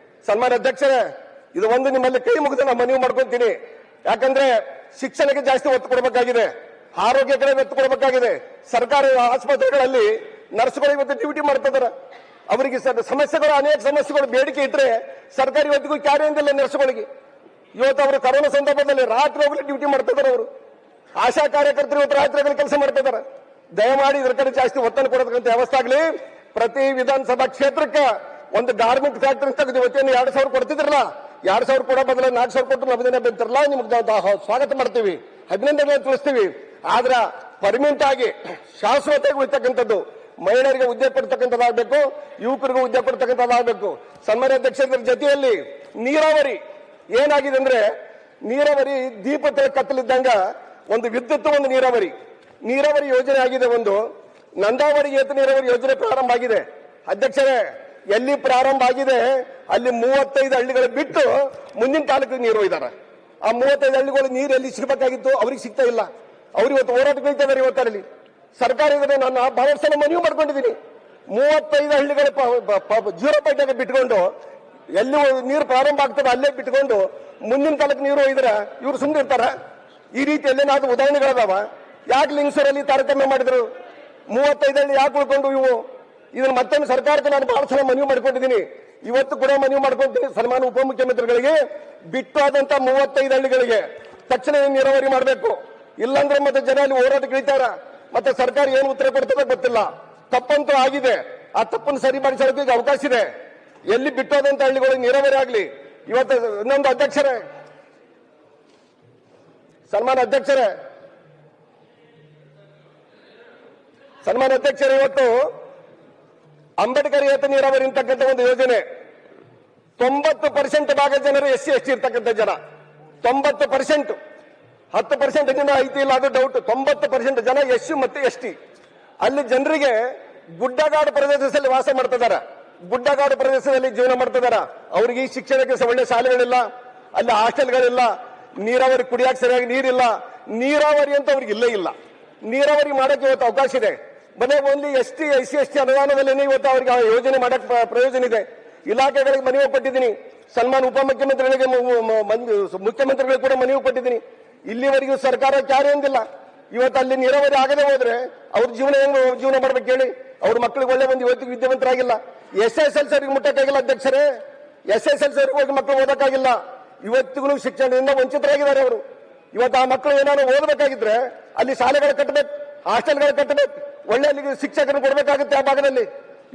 ಸನ್ಮಾನ್ಯ ಅಧ್ಯಕ್ಷರೇ, ಇದು ಒಂದು ನಿಮ್ಮಲ್ಲಿ ಕೈ ಮುಗಿದು ನಾನು ಮನವಿ ಮಾಡ್ಕೊಂತೀನಿ. ಯಾಕಂದ್ರೆ ಶಿಕ್ಷಣಕ್ಕೆ ಜಾಸ್ತಿ ಒತ್ತು ಕೊಡಬೇಕಾಗಿದೆ, ಆರೋಗ್ಯ ಕಡೆ ಒತ್ತು ಕೊಡಬೇಕಾಗಿದೆ. ಸರ್ಕಾರಿ ಆಸ್ಪತ್ರೆಗಳಲ್ಲಿ ನರ್ಸ್ಗಳು ಇವತ್ತು ಡ್ಯೂಟಿ ಮಾಡ್ತಿದಾರ. ಅವರಿಗೆ ಸಮಸ್ಯೆಗಳು, ಅನೇಕ ಸಮಸ್ಯೆಗಳು ಬೇಡಿಕೆ ಇಟ್ಟರೆ ಸರ್ಕಾರಿ ಇವತ್ತಿಗೂ ಕ್ಯಾರಿ ಅಂದಿಲ್ಲ ನರ್ಸ್ಗಳಿಗೆ. ಇವತ್ತು ಅವರು ಕರೋನಾ ಸಂದರ್ಭದಲ್ಲಿ ರಾತ್ರಿ ಹೋಗಲಿ ಡ್ಯೂಟಿ ಮಾಡ್ತಿದ್ದಾರೆ. ಅವರು ಆಶಾ ಕಾರ್ಯಕರ್ತರು ಇವತ್ತು ರಾತ್ರಿ ಕೆಲಸ ಮಾಡ್ತಿದ್ದಾರೆ. ದಯಮಾಡಿ ಇದರ ಕಡೆ ಜಾಸ್ತಿ ಒತ್ತನ್ನು ಕೊಡತಕ್ಕಂಥ ವ್ಯವಸ್ಥೆ ಆಗಲಿ. ಪ್ರತಿ ವಿಧಾನಸಭಾ ಕ್ಷೇತ್ರಕ್ಕೆ ಒಂದು ಗಾರ್ಮೆಂಟ್ ಫ್ಯಾಕ್ಟರಿ ತೆಗೆದು ಇವತ್ತೇನು 2,000 ಕೊಡ್ತಿದ್ರಲ್ಲ, 2,000 ಕೊಡೋ ಬದಲು 4,000 ಕೊಟ್ಟು ಅಭಿನಂದನೆ ಬಂತಿರಲ್ಲ, ನಿಮ್ಗೆ ಸ್ವಾಗತ ಮಾಡ್ತೀವಿ, ಅಭಿನಂದನೆಗಳನ್ನು ತಿಳಿಸ್ತೀವಿ. ಆದ್ರ ಪರ್ಮನೆಂಟ್ ಆಗಿ ಶಾಶ್ವತವಾಗಿ ಉಳಿತಕ್ಕಂಥದ್ದು, ಮಹಿಳೆಯರಿಗೆ ಉದ್ಯೋಗ ಕೊಡ್ತಕ್ಕಂಥದ್ದಾಗಬೇಕು, ಯುವಕರಿಗೂ ಉದ್ಯೋಗ ಕೊಡ್ತಕ್ಕಂಥದ್ದಾಗಬೇಕು. ಸನ್ಮಾನ್ಯ ಅಧ್ಯಕ್ಷರ ಜೊತೆಯಲ್ಲಿ ನೀರಾವರಿ ಏನಾಗಿದೆ ಅಂದ್ರೆ, ನೀರಾವರಿ ದೀಪ ಕತ್ತಲಿದ್ದಂಗ ಒಂದು ವಿದ್ಯುತ್, ಒಂದು ನೀರಾವರಿ ಯೋಜನೆ ಆಗಿದೆ. ಒಂದು ನಂದಾವರಿ ಏತ ನೀರಾವರಿ ಯೋಜನೆ ಪ್ರಾರಂಭ ಆಗಿದೆ. ಅಧ್ಯಕ್ಷರೇ, ಎಲ್ಲಿ ಪ್ರಾರಂಭ ಆಗಿದೆ ಅಲ್ಲಿ 35 ಹಳ್ಳಿಗಳು ಬಿಟ್ಟು ಮುಂದಿನ ಕಾಲಕ್ಕೆ ನೀರು ಇದ್ದಾರೆ. ಆ 35 ಹಳ್ಳಿಗಳು ನೀರು ಎಲ್ಲಿ ಸಿಗಬೇಕಾಗಿತ್ತು ಅವ್ರಿಗೆ ಸಿಗ್ತಾ ಇಲ್ಲ. ಅವ್ರು ಇವತ್ತು ಹೋರಾಟ ಬೀಳ್ತಿದ್ದಾರೆ. ಇವತ್ತಲ್ಲಿ ಸರ್ಕಾರ ಇದನ್ನು ನಾನು ಬಹಳ ಸಲ ಮನವಿ ಮಾಡ್ಕೊಂಡಿದ್ದೀನಿ. 35 ಹಳ್ಳಿಗಳು 0 ಪಾಯಿಂಟ್ ಬಿಟ್ಕೊಂಡು ಎಲ್ಲಿ ನೀರು ಪ್ರಾರಂಭ ಆಗ್ತದೆ ಅಲ್ಲೇ ಬಿಟ್ಕೊಂಡು ಮುಂದಿನ ಕಾಲಕ್ಕೆ ನೀರು ಒಯ್ದ್ರೆ ಇವ್ರು ಸುಮ್ಮನೆ ಇರ್ತಾರ? ಈ ರೀತಿ ಎಲ್ಲೇನಾದ್ರೂ ಉದಾಹರಣೆಗಳದಾವ? ಯಾಕೆ ಲಿಂಗಸೂರಲ್ಲಿ ತಾರತಮ್ಯ ಮಾಡಿದ್ರು? 35 ಹಳ್ಳಿ ಯಾಕೆ ಉಳ್ಕೊಂಡು ಇವು? ಇದನ್ನ ಮತ್ತೊಂದು ಸರ್ಕಾರಕ್ಕೆ ನಾನು ಬಹಳ ಸಲ ಮನವಿ ಮಾಡ್ಕೊಂಡಿದ್ದೀನಿ. ಇವತ್ತು ಕೂಡ ಮನವಿ ಮಾಡ್ಕೊಂತೀನಿ ಸನ್ಮಾನ ಉಪಮುಖ್ಯಮಂತ್ರಿಗಳಿಗೆ. ಬಿಟ್ಟಾದಂತ 35 ಹಳ್ಳಿಗಳಿಗೆ ತಕ್ಷಣ ನೀರಾವರಿ ಮಾಡಬೇಕು. ಇಲ್ಲಾಂದ್ರೆ ಮತ್ತೆ ಜನ ಅಲ್ಲಿ ಹೋರಾಟಕ್ಕೆ ಇಳಿತಾರ. ಮತ್ತೆ ಸರ್ಕಾರ ಏನು ಉತ್ತರ ಕೊಡ್ತದೆ ಗೊತ್ತಿಲ್ಲ. ತಪ್ಪಂತೂ ಆಗಿದೆ. ಆ ತಪ್ಪನ್ನು ಸರಿ ಮಾಡಿಸೋದಕ್ಕೆ ಈಗ ಅವಕಾಶ ಇದೆ. ಎಲ್ಲಿ ಬಿಟ್ಟೋದಂತ ಹಳ್ಳಿಗಳಿಗೆ ನೀರಾವರಿ ಆಗಲಿ. ಇವತ್ತು ಇನ್ನೊಂದು ಅಧ್ಯಕ್ಷರೇ, ಸನ್ಮಾನ ಅಧ್ಯಕ್ಷರೇ, ಇವತ್ತು ಅಂಬೇಡ್ಕರ್ ಏತ ನೀರಾವರಿ ಅಂತಕ್ಕಂಥ ಒಂದು ಯೋಜನೆ 90% ಭಾಗ ಜನರು SC ST ಇರ್ತಕ್ಕಂಥ ಜನ. 90%, 10% ಜನ ಐತಿ ಇಲ್ಲ, ಅದು ಡೌಟ್. 90% ಜನ SC ಮತ್ತೆ ST. ಅಲ್ಲಿ ಜನರಿಗೆ ಗುಡ್ಡಗಾಡು ಪ್ರದೇಶದಲ್ಲಿ ವಾಸ ಮಾಡ್ತಿದಾರ, ಗುಡ್ಡಗಾಡು ಪ್ರದೇಶದಲ್ಲಿ ಜೀವನ ಮಾಡ್ತಿದಾರ. ಅವ್ರಿಗೆ ಈ ಶಿಕ್ಷಣಕ್ಕೆ ಒಳ್ಳೆ ಶಾಲೆಗಳಿಲ್ಲ, ಅಲ್ಲಿ ಹಾಸ್ಟೆಲ್ಗಳಿಲ್ಲ, ನೀರಾವರಿ ಕುಡಿಯಕ್ಕೆ ಸರಿಯಾಗಿ ನೀರಿಲ್ಲ. ನೀರಾವರಿ ಅಂತ ಅವ್ರಿಗೆ ಇಲ್ಲೇ ಇಲ್ಲ. ನೀರಾವರಿ ಮಾಡಕ್ಕೆ ಇವತ್ತು ಅವಕಾಶ ಇದೆ. ಮನೆ ಓನ್ಲಿ ST SC ಅನುದಾನದಲ್ಲಿ ಇವತ್ತು ಅವ್ರಿಗೆ ಯೋಜನೆ ಮಾಡಕ್ ಪ್ರಯೋಜನ ಇದೆ. ಇಲಾಖೆಗಳಿಗೆ ಮನವಿ ಕೊಟ್ಟಿದ್ದೀನಿ. ಸನ್ಮಾನ ಉಪಮುಖ್ಯಮಂತ್ರಿಗಳಿಗೆ, ಮುಖ್ಯಮಂತ್ರಿಗಳಿಗೆ ಕೂಡ ಮನವಿ ಕೊಟ್ಟಿದ್ದೀನಿ. ಇಲ್ಲಿವರೆಗೂ ಸರ್ಕಾರ ಕ್ಯಾರೆ ಅಂದಿಲ್ಲ. ಇವತ್ತು ಅಲ್ಲಿ ನೀರಾವರಿ ಆಗದೆ ಹೋದ್ರೆ ಅವ್ರ ಜೀವನ ಮಾಡ್ಬೇಕು ಹೇಳಿ? ಅವ್ರ ಮಕ್ಕಳಿಗೆ ಒಳ್ಳೆ ಒಂದು ಇವತ್ತಿಗೆ ವಿದ್ಯಾವಂತರಾಗಿಲ್ಲ. SSLC ಮುಟ್ಟಕ್ಕಾಗಿಲ್ಲ ಅಧ್ಯಕ್ಷರೇ. SSLC ಹೋಗಿ ಮಕ್ಕಳು ಓದಕ್ಕಾಗಿಲ್ಲ. ಇವತ್ತಿಗೂ ಶಿಕ್ಷಣದಿಂದ ವಂಚಿತರಾಗಿದ್ದಾರೆ ಅವರು. ಇವತ್ತು ಆ ಮಕ್ಕಳು ಏನಾದ್ರು ಓದಬೇಕಾಗಿದ್ರೆ ಅಲ್ಲಿ ಶಾಲೆಗಳು ಕಟ್ಟಬೇಕು, ಹಾಸ್ಟೆಲ್ಗಳು ಕಟ್ಟಬೇಕು, ಒಳ್ಳೆ ಅಲ್ಲಿಗೆ ಶಿಕ್ಷಕರು ಕೊಡಬೇಕಾಗುತ್ತೆ ಆ ಭಾಗದಲ್ಲಿ.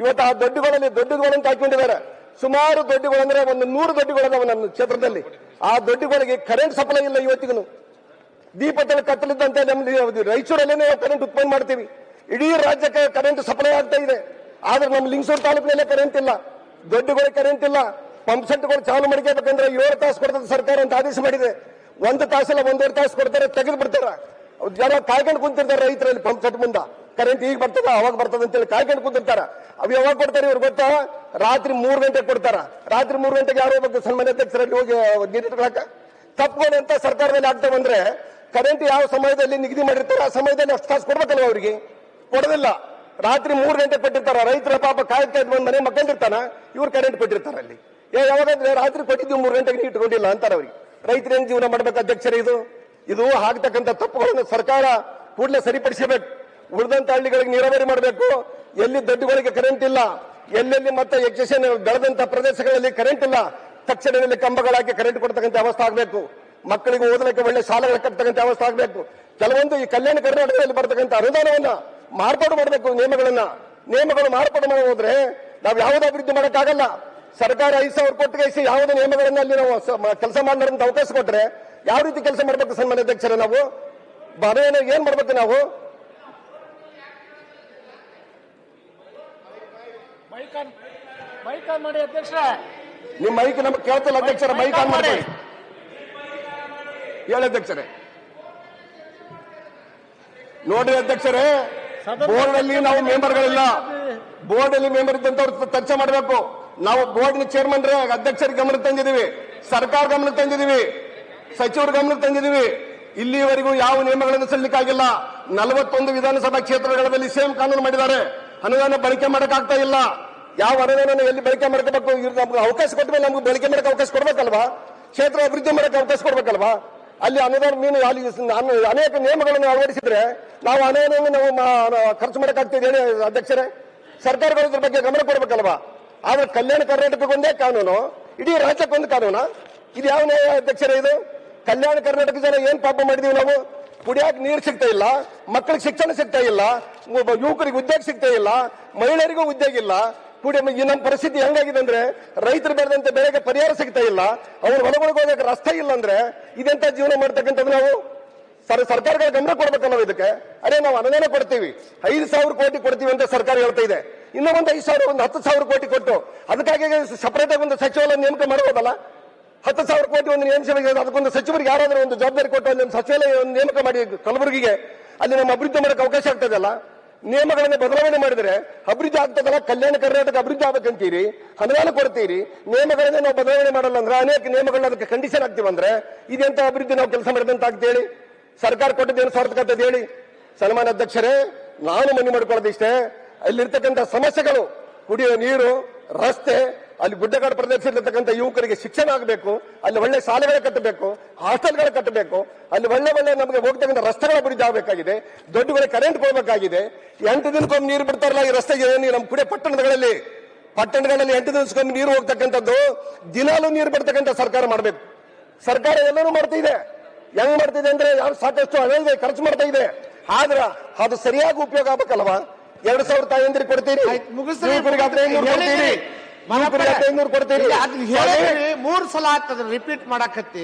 ಇವತ್ತು ಆ ದೊಡ್ಡಗಳನ್ನು ಹಾಕೊಂಡಿದ್ದಾರೆ. ಸುಮಾರು ದೊಡ್ಡಗಳು ಅಂದ್ರೆ ಒಂದು 100 ದೊಡ್ಡಗಳದಾವ ನನ್ನ ಕ್ಷೇತ್ರದಲ್ಲಿ. ಆ ದೊಡ್ಡಗಳಿಗೆ ಕರೆಂಟ್ ಸಪ್ಲೈ ಇಲ್ಲ ಇವತ್ತಿಗೂ. ದೀಪದಲ್ಲಿ ಕತ್ತಲಿದ್ದಂತೆ ನಮ್ದು ರಾಯಚೂರಲ್ಲೇ ಕರೆಂಟ್ ಉತ್ಪನ್ನ ಮಾಡ್ತೀವಿ. ಇಡೀ ರಾಜ್ಯಕ್ಕೆ ಕರೆಂಟ್ ಸಪ್ಲೈ ಆಗ್ತಾ ಇದೆ. ಆದ್ರೆ ನಮ್ಮ ಲಿಂಗಸೂರು ತಾಲೂಕಿನಲ್ಲೇ ಕರೆಂಟ್ ಇಲ್ಲ, ದೊಡ್ಡಗಳಿಗೆ ಕರೆಂಟ್ ಇಲ್ಲ. ಪಂಪ್ ಸೆಟ್ಗಳು ಚಾಲು ಮಾಡ್ಕೋಬೇಕಂದ್ರೆ 7 ತಾಸು ಕೊಡ್ತದೆ ಸರ್ಕಾರ ಅಂತ ಆದೇಶ ಮಾಡಿದೆ. 1 ತಾಸಲ್ಲ 1.5 ತಾಸು ಕೊಡ್ತಾರೆ, ತೆಗೆದು ಬಿಡ್ತಾರ. ಜನ ಕಾಯ್ಕೊಂಡು ಕುಂತಿರ್ತಾರೆ ರೈತರಲ್ಲಿ. ಪಂಪ್ ಸೆಟ್ ಮುಂದ ಕರೆಂಟ್ ಈಗ ಬರ್ತದ ಅವಾಗ ಬರ್ತದ ಅಂತೇಳಿ ಕಾಯ್ಕೊಂಡು ಕುಂತಿರ್ತಾರ. ಅವು ಯಾವಾಗ ಕೊಡ್ತಾರೆ ಇವ್ರು ಗೊತ್ತಾ? ರಾತ್ರಿ 3 ಗಂಟೆಗೆ ಕೊಡ್ತಾರ. ರಾತ್ರಿ 3 ಗಂಟೆಗೆ ಯಾರು ಹೋಗ್ಬೇಕು ಸನ್ಮಾನ್ಯ ಅಧ್ಯಕ್ಷರಲ್ಲಿ ಹೋಗಿ ನೀರಿಟ್ಕೊಳಕ? ತಪ್ಪುಗಳು ಅಂತ ಸರ್ಕಾರದಲ್ಲಿ ಆಗ್ತಾ ಬಂದ್ರೆ ಕರೆಂಟ್ ಯಾವ ಸಮಯದಲ್ಲಿ ನಿಗದಿ ಮಾಡಿರ್ತಾರೆ ಆ ಸಮಯದಲ್ಲಿ ಅಷ್ಟು ತಾಸು ಕೊಡ್ಬೇಕಲ್ವ ಅವರಿಗೆ? ಕೊಡೋದಿಲ್ಲ. ರಾತ್ರಿ 3 ಗಂಟೆ ಕೊಟ್ಟಿರ್ತಾರ. ರೈತರ ಪಾಪ ಕಾಯ್ದು ಬಂದ್ ಮನೆ ಮಕ್ಕಳಿರ್ತಾನ, ಇವ್ರು ಕರೆಂಟ್ ಕೊಟ್ಟಿರ್ತಾರ. ಅಲ್ಲಿ ಯಾವಾಗಂದ್ರೆ ರಾತ್ರಿ ಕೊಟ್ಟಿದ್ದೀವಿ 3 ಗಂಟೆಗೆ ನೀರು ಇಟ್ಕೊಂಡಿಲ್ಲ ಅಂತಾರ ಅವ್ರಿಗೆ. ರೈತರೇನು ಜೀವನ ಮಾಡ್ಬೇಕು ಅಧ್ಯಕ್ಷರೇ? ಇದು ಆಗ್ತಕ್ಕಂಥ ತಪ್ಪುಗಳನ್ನು ಸರ್ಕಾರ ಕೂಡಲೇ ಸರಿಪಡಿಸಬೇಕು. ಉಳಿದಂತ ಹಳ್ಳಿಗಳಿಗೆ ನೀರಾವರಿ ಮಾಡಬೇಕು. ಎಲ್ಲಿ ದೊಡ್ಡಗಳಿಗೆ ಕರೆಂಟ್ ಇಲ್ಲ, ಎಲ್ಲೆಲ್ಲಿ ಮತ್ತೆ ಎಕ್ಸೆಷನ್ ಬೆಳೆದಂತ ಪ್ರದೇಶಗಳಲ್ಲಿ ಕರೆಂಟ್ ಇಲ್ಲ, ತಕ್ಷಣದಲ್ಲಿ ಕಂಬಗಳಾಗಿ ಕರೆಂಟ್ ಕೊಡ್ತಕ್ಕಂಥ ವ್ಯವಸ್ಥೆ ಆಗಬೇಕು. ಮಕ್ಕಳಿಗೆ ಓದಲಿಕ್ಕೆ ಒಳ್ಳೆ ಶಾಲೆಗಳು ಕಟ್ಟತಕ್ಕಂಥ ವ್ಯವಸ್ಥೆ ಆಗಬೇಕು. ಕೆಲವೊಂದು ಈ ಕಲ್ಯಾಣ ಕರ್ನಾಟಕದಲ್ಲಿ ಬರ್ತಕ್ಕಂಥ ಅನುದಾನವನ್ನ ಮಾರ್ಪಾಡು ಮಾಡಬೇಕು. ನಿಯಮಗಳು ಮಾರ್ಪಾಡು ಮಾಡಿ ಹೋದ್ರೆ ನಾವು ಯಾವುದೇ ಅಭಿವೃದ್ಧಿ ಮಾಡೋಕ್ಕಾಗಲ್ಲ. ಸರ್ಕಾರ 5,000 ಕೊಟ್ಟಿಗೆ ಯಾವುದೇ ನಿಯಮಗಳನ್ನ ಅಲ್ಲಿ ನಾವು ಕೆಲಸ ಮಾಡಲಾರಂತ ಅವಕಾಶ ಕೊಟ್ರೆ ಯಾವ ರೀತಿ ಕೆಲಸ ಮಾಡ್ಬೇಕು ಸನ್ಮಾನ್ಯ ಅಧ್ಯಕ್ಷರೇ? ನಾವು ಮನೆಯನ್ನು ಏನ್ ಮಾಡ್ಬೇಕು? ನಾವು ಮೈಕ್ ಆನ್ ಮಾಡಿ ಅಧ್ಯಕ್ಷರ. ನಿಮ್ಮ ಮೈಕ್ ನಮಗೆ ಕೇಳ್ತಿಲ್ಲ ಅಧ್ಯಕ್ಷರ. ಮೈಕ್ ಆನ್ ಮಾಡಿ ಹೇಳಿ ಅಧ್ಯಕ್ಷರೇ. ನೋಡ್ರಿ ಅಧ್ಯಕ್ಷರೇ, ಬೋರ್ಡ್ ಅಲ್ಲಿ ನಾವು ಮೆಂಬರ್ಗಳಿಲ್ಲ. ಬೋರ್ಡ್ ಅಲ್ಲಿ ಮೆಂಬರ್ ಇದ್ದಂತವ್ರು ಚರ್ಚೆ ಮಾಡಬೇಕು. ನಾವು ಬೋರ್ಡ್ ಚೇರ್ಮನ್ ಅಧ್ಯಕ್ಷರಿಗೆ ಗಮನಕ್ಕೆ ತಂದಿದ್ದೀವಿ, ಸರ್ಕಾರ ಗಮನಕ್ಕೆ ತಂದಿದ್ದೀವಿ, ಸಚಿವರ ಗಮನಕ್ಕೆ ತಂದಿದ್ದೀವಿ. ಇಲ್ಲಿವರೆಗೂ ಯಾವ ನಿಯಮಗಳನ್ನು ಸಲ್ಲಿಕ್ಕಾಗಿಲ್ಲ. 41 ವಿಧಾನಸಭಾ ಕ್ಷೇತ್ರಗಳಲ್ಲಿ ಸೇಮ್ ಕಾನೂನು ಮಾಡಿದ್ದಾರೆ. ಅನುದಾನ ಬಳಕೆ ಮಾಡಕ್ಕಾಗ್ತಾ ಇಲ್ಲ. ಯಾವ ಅನುದಾನ ಎಲ್ಲಿ ಬಳಕೆ ಮಾಡ್ಕೋಬೇಕು, ನಮ್ಗೆ ಅವಕಾಶ ಕೊಟ್ಟಮೇಲೆ ನಮ್ಗೆ ಬಳಕೆ ಮಾಡಕ್ಕೆ ಅವಕಾಶ ಕೊಡ್ಬೇಕಲ್ವಾ? ಕ್ಷೇತ್ರ ಅಭಿವೃದ್ಧಿ ಮಾಡಕ್ಕೆ ಅವಕಾಶ ಕೊಡ್ಬೇಕಲ್ವಾ? ಅಲ್ಲಿ ಅನುದಾನ ಮೀನು ಅಲ್ಲಿ ಅನೇಕ ನಿಯಮಗಳನ್ನು ಅಳವಡಿಸಿದ್ರೆ ನಾವು ಅನುದಾನವನ್ನು ನಾವು ಖರ್ಚು ಮಾಡಕ್ಕಾಗ್ತಿದೆ ಹೇಳಿ ಅಧ್ಯಕ್ಷರೇ? ಸರ್ಕಾರಗಳು ಇದ್ರ ಬಗ್ಗೆ ಗಮನ ಕೊಡ್ಬೇಕಲ್ವಾ? ಆದ್ರೆ ಕಲ್ಯಾಣ ಕರ್ನಾಟಕಕ್ಕೊಂದೇ ಕಾನೂನು, ಇಡೀ ರಾಜ್ಯಕ್ಕೊಂದು ಕಾನೂನು. ಇದು ಯಾವ ನ್ಯಾಯ ಅಧ್ಯಕ್ಷರೇ? ಇದು ಕಲ್ಯಾಣ ಕರ್ನಾಟಕ ಜನ ಏನ್ ಪಾಪ ಮಾಡಿದೀವಿ ನಾವು? ಕುಡಿಯಾಕ ನೀರು ಸಿಗ್ತಾ ಇಲ್ಲ, ಮಕ್ಕಳಿಗೆ ಶಿಕ್ಷಣ ಸಿಗ್ತಾ ಇಲ್ಲ, ಯುವಕರಿಗೆ ಉದ್ಯೋಗ ಸಿಗ್ತಾ ಇಲ್ಲ, ಮಹಿಳೆಯರಿಗೂ ಉದ್ಯೋಗ ಇಲ್ಲ. ಈ ನಮ್ಮ ಪರಿಸ್ಥಿತಿ ಹೆಂಗಾಗಿದೆ ಅಂದ್ರೆ ರೈತರು ಬೆಳೆದಂತೆ ಬೆಳೆಗೆ ಪರಿಹಾರ ಸಿಗ್ತಾ ಇಲ್ಲ, ಅವ್ರು ಹೊಲಗಳಿಗೆ ಹೋಗಕ್ಕೆ ರಸ್ತೆ ಇಲ್ಲ ಅಂದ್ರೆ ಇದೆಂತ ಜೀವನ ಮಾಡ್ತಕ್ಕಂಥದ್ದು ನಾವು? ಸರ್ಕಾರಗಳ ಗಮನ ಕೊಡ್ಬೇಕಲ್ಲ ಇದಕ್ಕೆ. ಅರೆ ನಾವು ಅನುದಾನ ಕೊಡ್ತೀವಿ, 5,000 ಕೋಟಿ ಕೊಡ್ತೀವಿ ಅಂತ ಸರ್ಕಾರ ಹೇಳ್ತಾ ಇದೆ. ಇನ್ನೂ ಒಂದು 5,000 ಒಂದು 10,000 ಕೋಟಿ ಕೊಟ್ಟು ಅದಕ್ಕಾಗಿ ಸಪರೇಟ್ ಆಗಿ ಒಂದು ಸಚಿವಾಲಯ ನೇಮಕ ಮಾಡಬಹುದಲ್ಲ? 10,000 ಕೋಟಿ ಒಂದು ನೇಮಿಸಬೇಕು. ಅದಕ್ಕೊಂದು ಸಚಿವರಿಗೆ ಯಾರಾದ್ರೂ ಒಂದು ಜವಾಬ್ದಾರಿ ಕೊಟ್ಟು ಅಲ್ಲಿ ಒಂದು ಸಚಿವಾಲಯ ನೇಮಕ ಮಾಡಿ ಕಲಬುರಗಿಗೆ, ಅಲ್ಲಿ ನಮ್ಮ ಅಭಿವೃದ್ಧಿ ಮಾಡಕ್ಕೆ ಅವಕಾಶ ಆಗ್ತದಲ್ಲ. ನಿಯಮಗಳನ್ನು ಬದಲಾವಣೆ ಮಾಡಿದ್ರೆ ಅಭಿವೃದ್ಧಿ ಆಗ್ತದಲ್ಲ. ಕಲ್ಯಾಣ ಕರ್ನಾಟಕ ಅಭಿವೃದ್ಧಿ ಆಗ್ಬೇಕಂತೀರಿ, ಅನುದಾನ ಕೊಡ್ತೀರಿ, ನಿಯಮಗಳನ್ನೇ ನಾವು ಬದಲಾವಣೆ ಮಾಡಲ್ಲ ಅಂದ್ರೆ, ಅನೇಕ ನಿಯಮಗಳನ್ನ ಅದಕ್ಕೆ ಕಂಡೀಷನ್ ಆಗ್ತೀವಂದ್ರೆ ಇದೆಂತ ಅಭಿವೃದ್ಧಿ ನಾವು ಕೆಲಸ ಮಾಡಿದಂತ ಆಗ್ತೇಳಿ? ಸರ್ಕಾರ ಕೊಟ್ಟದ್ದೇನು ಸಾರ್ಥಕತೆ ಹೇಳಿ? ಸನ್ಮಾನ್ಯ ಅಧ್ಯಕ್ಷರೇ, ನಾನು ಮನವಿ ಮಾಡ್ಕೊಳ್ಳೋದಿಷ್ಟೇ, ಅಲ್ಲಿರ್ತಕ್ಕಂಥ ಸಮಸ್ಯೆಗಳು, ಕುಡಿಯುವ ನೀರು, ರಸ್ತೆ, ಅಲ್ಲಿ ಗುಡ್ಡಗಾಡು ಪ್ರದೇಶದಲ್ಲಿರ್ತಕ್ಕಂಥ ಯುವಕರಿಗೆ ಶಿಕ್ಷಣ ಆಗಬೇಕು, ಅಲ್ಲಿ ಒಳ್ಳೆ ಶಾಲೆಗಳು ಕಟ್ಟಬೇಕು, ಹಾಸ್ಟೆಲ್ಗಳು ಕಟ್ಟಬೇಕು, ಅಲ್ಲಿ ಒಳ್ಳೆ ನಮಗೆ ಹೋಗ್ತಕ್ಕಂಥ ರಸ್ತೆಗಳ ಅಭಿವೃದ್ಧಿ ಆಗಬೇಕಾಗಿದೆ, ದೊಡ್ಡಗಳಿಗೆ ಕರೆಂಟ್ ಕೊಡಬೇಕಾಗಿದೆ. 8 ದಿನಕ್ಕೊಮ್ಮೆ ನೀರು ಬಿಡ್ತಾರಲ್ಲ ಈ ರಸ್ತೆಗೆ, ನಮ್ಮ ಕುಡಿಯ ಪಟ್ಟಣಗಳಲ್ಲಿ 8 ದಿವಸಕ್ಕೊಮ್ಮೆ ನೀರು ಹೋಗ್ತಕ್ಕಂಥದ್ದು, ದಿನಾಲೂ ನೀರು ಬಿಡ್ತಕ್ಕಂಥ ಸರ್ಕಾರ ಮಾಡಬೇಕು. ಸರ್ಕಾರ ಎಲ್ಲರೂ ಮಾಡ್ತಾ ಇದೆ. ಹೆಂಗ್ ಮಾಡ್ತಿದೆ ಅಂದ್ರೆ ಸಾಕಷ್ಟು ಹಣ ಇದೆ, ಖರ್ಚು ಮಾಡ್ತಾ ಇದೆ. ಆದ್ರ ಅದು ಸರಿಯಾಗಿ ಉಪಯೋಗ ಆಗ್ಬೇಕಲ್ವಾ? 2,000 ತಾಯಂದಿರಿಗೆ ಕೊಡ್ತೀರಿ, ಯುವಕರಿಗಾದ್ರೆ 500 ಕೊಡ್ತೀರಿ, 500 ಕೊಡ್ತೀರಿ. 3 ಸಲ ಆಗ್ತದೆ ರಿಪೀಟ್ ಮಾಡಕತ್ತಿ.